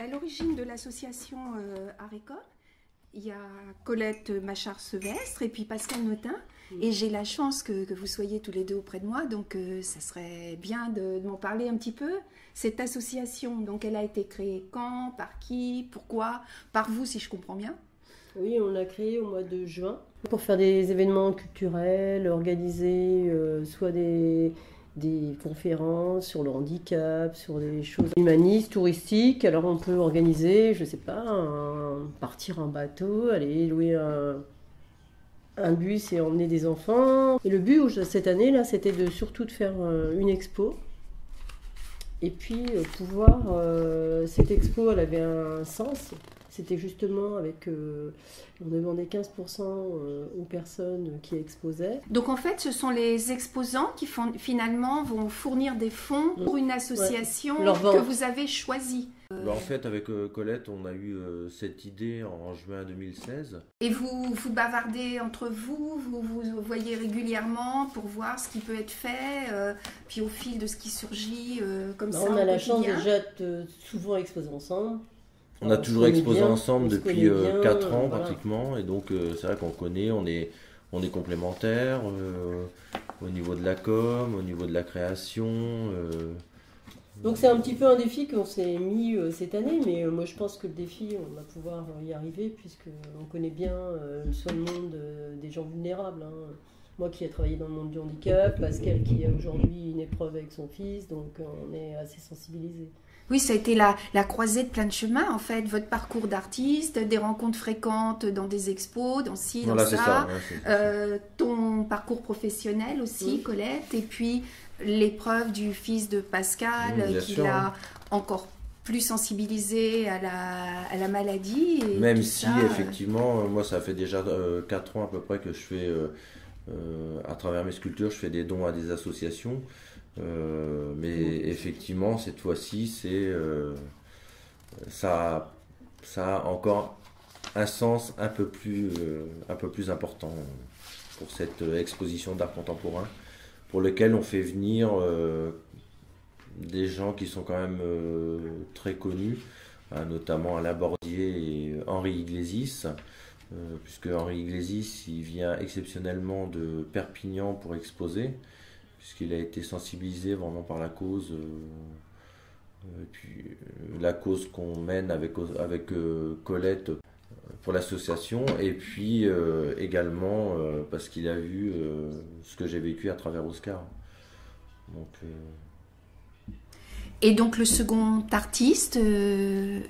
À l'origine de l'association Arécole, il y a Colette Machard-Sevestre et puis Pascal Notin. Et j'ai la chance que vous soyez tous les deux auprès de moi, donc ça serait bien de m'en parler un petit peu. Cette association, donc elle a été créée quand, par qui, pourquoi, par vous si je comprends bien. Oui, on l'a créé au mois de juin pour faire des événements culturels, organiser soit des conférences sur le handicap, sur des choses humanistes, touristiques. Alors on peut organiser, je sais pas, partir en bateau, aller louer un bus et emmener des enfants. Et le but cette année là, c'était surtout de faire une expo. Et puis cette expo, elle avait un sens. C'était justement on demandait 15% aux personnes qui exposaient. Donc en fait, ce sont les exposants qui finalement vont fournir des fonds pour une association que vous avez choisie. En fait, avec Colette, on a eu cette idée en juin 2016. Et vous bavardez entre vous, vous voyez régulièrement pour voir ce qui peut être fait, puis au fil de ce qui surgit comme ça. On a la chance déjà de souvent exposer ensemble. On a toujours exposé ensemble depuis 4 ans pratiquement, et donc c'est vrai qu'on connaît, on est complémentaires au niveau de la com, au niveau de la création. Donc c'est un petit peu un défi qu'on s'est mis cette année, mais moi je pense que le défi, on va pouvoir y arriver puisqu'on connaît bien sur le monde des gens vulnérables. Moi qui ai travaillé dans le monde du handicap, Pascal qui a aujourd'hui une épreuve avec son fils, donc on est assez sensibilisés. Oui, ça a été la croisée de plein de chemins, en fait. Votre parcours d'artiste, des rencontres fréquentes dans des expos, dans ci, dans ça. Ton parcours professionnel aussi, Colette. Et puis l'épreuve du fils de Pascal, qui l'a encore plus sensibilisé à la maladie. Et même si, effectivement, moi, ça fait déjà 4 ans à peu près que je fais, à travers mes sculptures, je fais des dons à des associations. Mais effectivement, cette fois-ci, ça a encore un sens un peu plus important pour cette exposition d'art contemporain, pour lequel on fait venir des gens qui sont quand même très connus, notamment Alain Bordier et Henri Iglesias, puisque Henri Iglesias il vient exceptionnellement de Perpignan pour exposer, puisqu'il a été sensibilisé vraiment par la cause, la cause qu'on mène avec Colette pour l'association, et puis également parce qu'il a vu ce que j'ai vécu à travers Oscar. Donc, Et donc le second artiste, Alain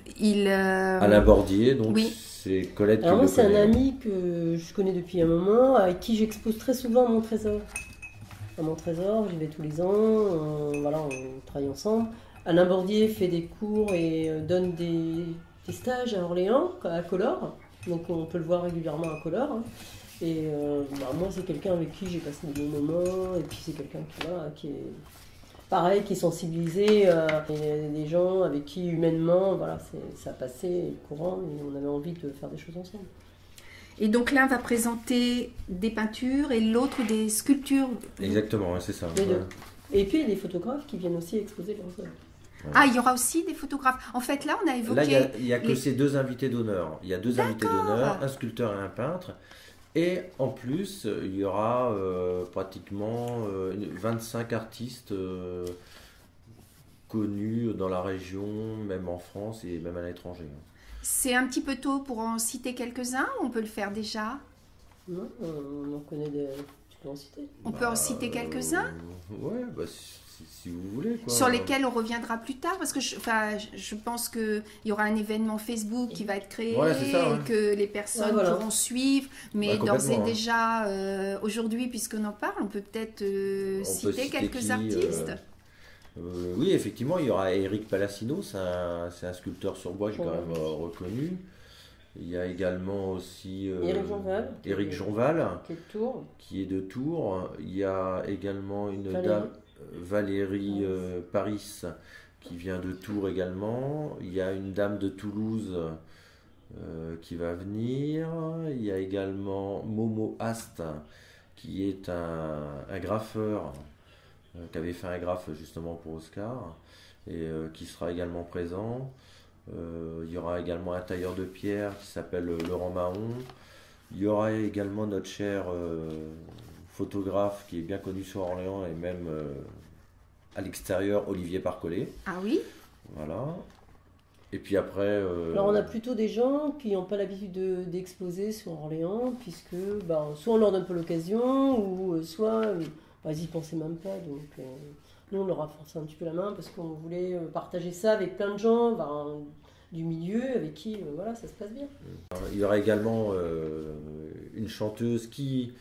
Bordier, donc c'est Colette qui le connaît. Moi c'est un ami que je connais depuis un moment, avec qui j'expose très souvent à mon trésor. À mon trésor, j'y vais tous les ans, on travaille ensemble. Alain Bordier fait des cours et donne des stages à Orléans, à Collor, donc on peut le voir régulièrement à Collor. Et moi c'est quelqu'un avec qui j'ai passé des bons moments, et puis c'est quelqu'un qui est pareil, qui est sensibilisé, et des gens avec qui humainement, ça passait courant, et on avait envie de faire des choses ensemble. Et donc l'un va présenter des peintures et l'autre des sculptures. Exactement, c'est ça. Les deux. Et puis il y a des photographes qui viennent aussi exposer leurs œuvres. Ah, il y aura aussi des photographes. En fait, là, on a évoqué... Là, il n'y a que ces deux invités d'honneur. Il y a deux invités d'honneur, un sculpteur et un peintre. Et en plus, il y aura pratiquement 25 artistes connus dans la région, même en France et même à l'étranger. C'est un petit peu tôt pour en citer quelques-uns, ou on peut le faire déjà? Non, on en connaît des... Tu peux en citer? On peut en citer quelques-uns? Ouais, si vous voulez. Sur lesquels on reviendra plus tard, parce que je pense qu'il y aura un événement Facebook qui va être créé, et que les personnes pourront suivre. Mais d'ores et déjà, aujourd'hui, puisqu'on en parle, on peut peut-être citer quelques artistes. Oui, effectivement, il y aura Éric Palassino, c'est un sculpteur sur bois qui est quand même reconnu. Il y a également aussi Éric Jonval, qui est de Tours. Il y a également une dame, Valérie Paris, qui vient de Tours également. Il y a une dame de Toulouse qui va venir. Il y a également Momo Ast, qui est un graffeur, qui avait fait un graphe justement pour Oscar, et qui sera également présent. Il y aura également un tailleur de pierre qui s'appelle Laurent Mahon. Il y aura également notre cher photographe qui est bien connu sur Orléans et même à l'extérieur, Olivier Parcollet. Ah oui. Voilà. Et puis après... Alors on a plutôt des gens qui n'ont pas l'habitude d'exposer sur Orléans, puisque soit on leur donne pas l'occasion, ou soit ils n'y pensaient même pas. Donc nous on leur a forcé un petit peu la main, parce qu'on voulait partager ça avec plein de gens du milieu, avec qui voilà, ça se passe bien. Il y aura également une chanteuse qui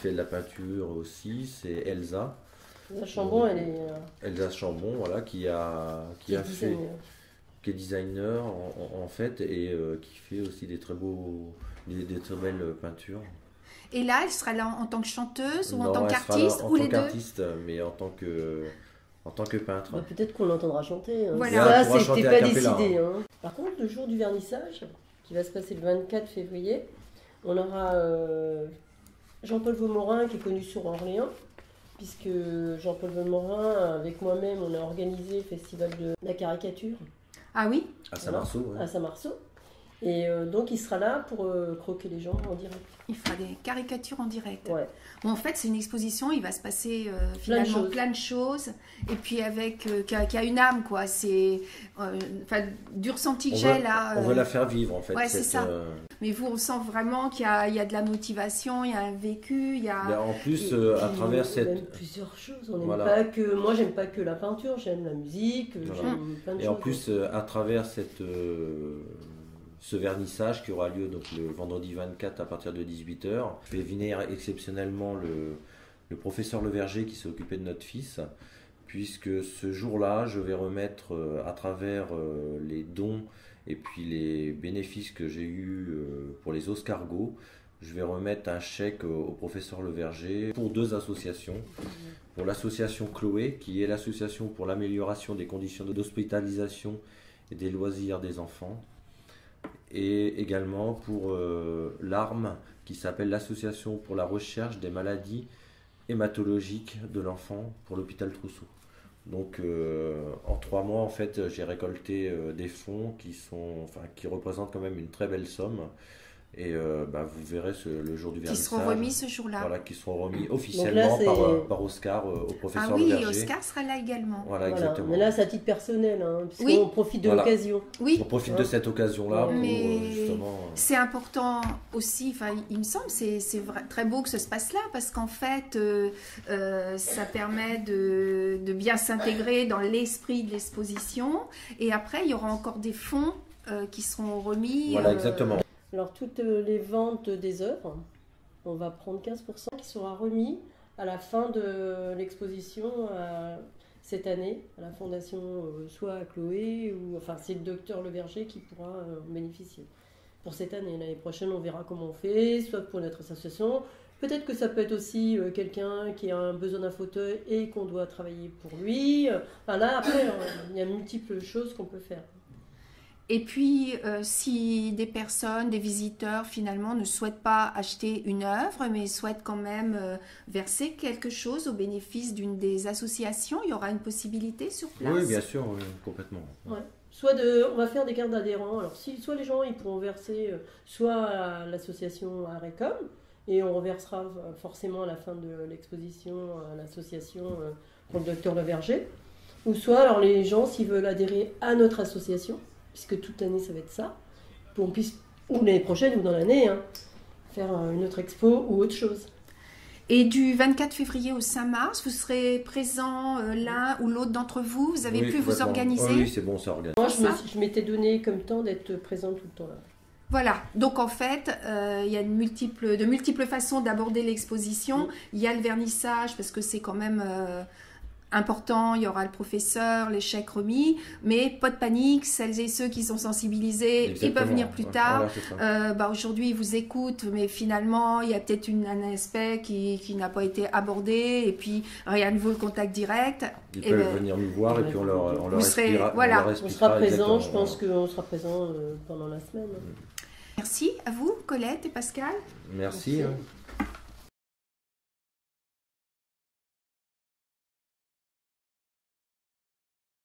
fait de la peinture aussi, c'est Elsa. Elsa Chambon, Elsa Chambon, voilà, qui est designer en fait, et qui fait aussi des très belles peintures. Et là, elle sera là en tant que chanteuse ou en tant qu'artiste, ou les deux? En tant qu'artiste, mais en tant que peintre. Peut-être qu'on l'entendra chanter. Hein. Voilà. Ça, c'était pas décidé. Hein. Par contre, le jour du vernissage, qui va se passer le 24 février, on aura Jean-Paul Vaumorin, qui est connu sur Orléans, puisque Jean-Paul Vaumorin, avec moi-même, on a organisé le festival de la caricature. Ah oui? À Saint-Marceau. Ouais. À Saint-Marceau. Et donc il sera là pour croquer les gens en direct. Il fera des caricatures en direct. Ouais. Bon, en fait, c'est une exposition, il va se passer finalement plein de choses. Et puis qui a une âme, quoi. C'est du ressenti que j'ai là. On veut la faire vivre, en fait. Ouais, c'est ça. Mais vous, on sent vraiment qu'il y a de la motivation, il y a un vécu, il y a... En plus, à travers cette... On aime plusieurs choses. Moi, j'aime pas que la peinture, j'aime la musique, j'aime plein de choses. Et en plus, à travers ce vernissage qui aura lieu donc le vendredi 24 à partir de 18h. Je vais venir exceptionnellement le professeur Leverger qui s'est occupé de notre fils, puisque ce jour-là, je vais remettre à travers les dons et puis les bénéfices que j'ai eus pour les Oscargots, je vais remettre un chèque au professeur Leverger pour 2 associations. Pour l'association Chloé, qui est l'association pour l'amélioration des conditions d'hospitalisation et des loisirs des enfants, et également pour l'ARME, qui s'appelle l'Association pour la recherche des maladies hématologiques de l'enfant pour l'hôpital Trousseau. Donc en 3 mois, en fait, j'ai récolté des fonds qui représentent quand même une très belle somme. Et vous verrez le jour du vernissage. Qui seront remis ce jour-là. Voilà, qui seront remis officiellement par Oscar au professeur Leverger. Oscar sera là également. Voilà, exactement. Mais là, c'est à titre personnel, puisqu'on profite de l'occasion. Oui. On profite de cette occasion-là pour justement... C'est important aussi, il me semble, c'est très beau que ça se passe là, parce qu'en fait, ça permet de bien s'intégrer dans l'esprit de l'exposition. Et après, il y aura encore des fonds qui seront remis. Voilà, exactement. Alors, toutes les ventes des œuvres, on va prendre 15% qui sera remis à la fin de l'exposition cette année, à la fondation, soit à Chloé, c'est le docteur Leverger qui pourra en bénéficier. Pour cette année, l'année prochaine, on verra comment on fait, soit pour notre association. Peut-être que ça peut être aussi quelqu'un qui a besoin d'un fauteuil et qu'on doit travailler pour lui. Là, après, il y a multiples choses qu'on peut faire. Et puis, si des personnes, des visiteurs, finalement, ne souhaitent pas acheter une œuvre, mais souhaitent quand même verser quelque chose au bénéfice d'une des associations, il y aura une possibilité sur place? Oui, bien sûr, complètement. Ouais. On va faire des cartes d'adhérents. Alors, soit les gens ils pourront verser soit à l'association ARECOM, et on reversera forcément à la fin de l'exposition à l'association pour le docteur Leverger, ou soit alors les gens, s'ils veulent adhérer à notre association, puisque toute l'année ça va être ça, pour qu'on puisse, ou l'année prochaine ou dans l'année, faire une autre expo ou autre chose. Et du 24 février au 5 mars, vous serez présents l'un ou l'autre d'entre vous? Vous avez pu vous organiser? Oui, c'est bon, ça organise. Moi, je m'étais donné comme temps d'être présente tout le temps là. Voilà, donc en fait, il y a de multiples façons d'aborder l'exposition. Il y a le vernissage, parce que c'est quand même... important, il y aura le professeur, les chèques remis, mais pas de panique, celles et ceux qui sont sensibilisés, exactement, ils peuvent venir plus tard. Voilà, aujourd'hui, ils vous écoutent, mais finalement, il y a peut-être un aspect qui n'a pas été abordé, et puis rien ne vaut le contact direct. Ils peuvent venir nous voir, et puis on leur expliquera. On sera présent, je pense qu'on sera présent pendant la semaine. Merci à vous, Colette et Pascal. Merci.